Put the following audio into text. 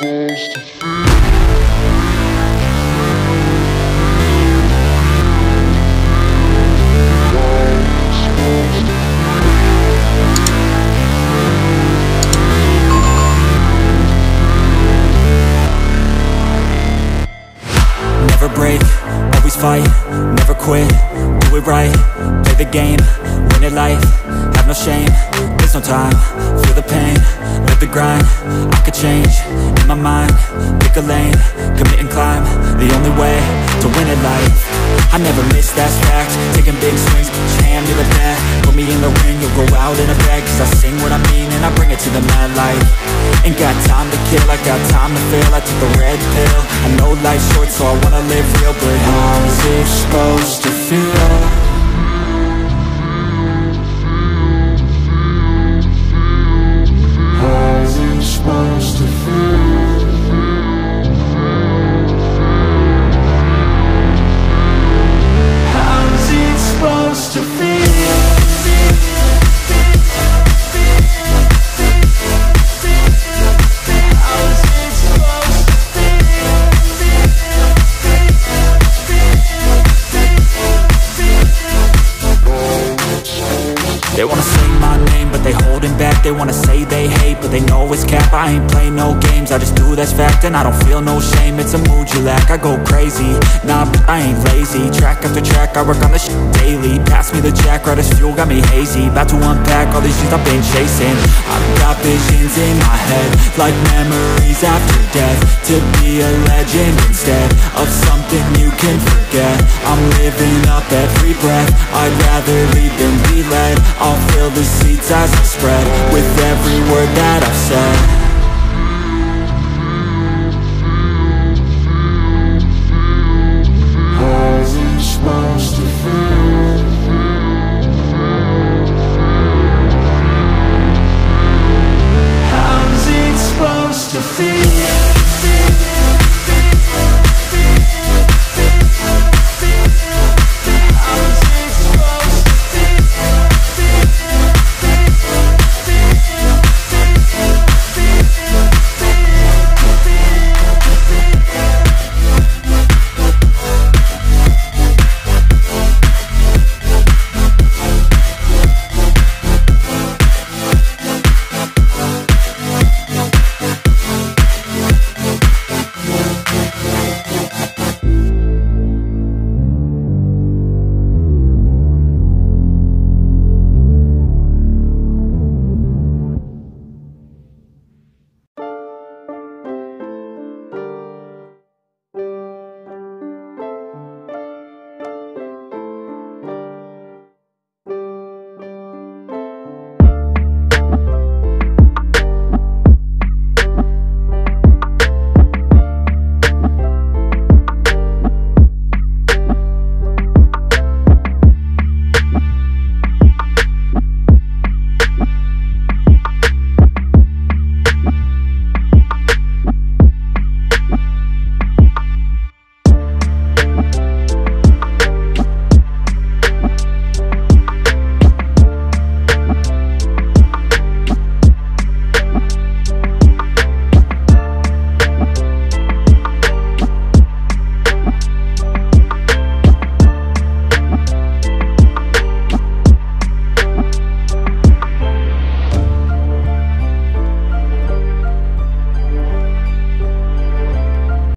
Never break, always fight, never quit, do it right, play the game, win it life, have no shame, there's no time, feel the pain, live the grind, I could change, in my mind, pick a lane, commit and climb, the only way to win it life, I never miss, that's fact, taking big swings, put your hand to the bat, put me in the ring, you'll go out in a bag, cause I sing what I mean and I bring it to the mad light, ain't got time to kill, I got time to feel, I took the red pill, I know life's short so I wanna live real, but how's it supposed to feel? How's it supposed to feel? How's it supposed to feel? They wanna say my name, but they holding back. They wanna say they hate, but they know it's cap. I ain't play no games, I just do that's fact. And I don't feel no shame, it's a mood you lack. I go crazy, nah, but I ain't lazy. Track after track, I work on this shit daily. Pass me the jack, right as fuel, got me hazy. About to unpack all these things I've been chasing. I've got visions in my head, like memories after death. To be a legend instead of something you can forget. I'm living up every breath, I'd rather lead than be led. I'll fill the seats as I spread with every word that I've said.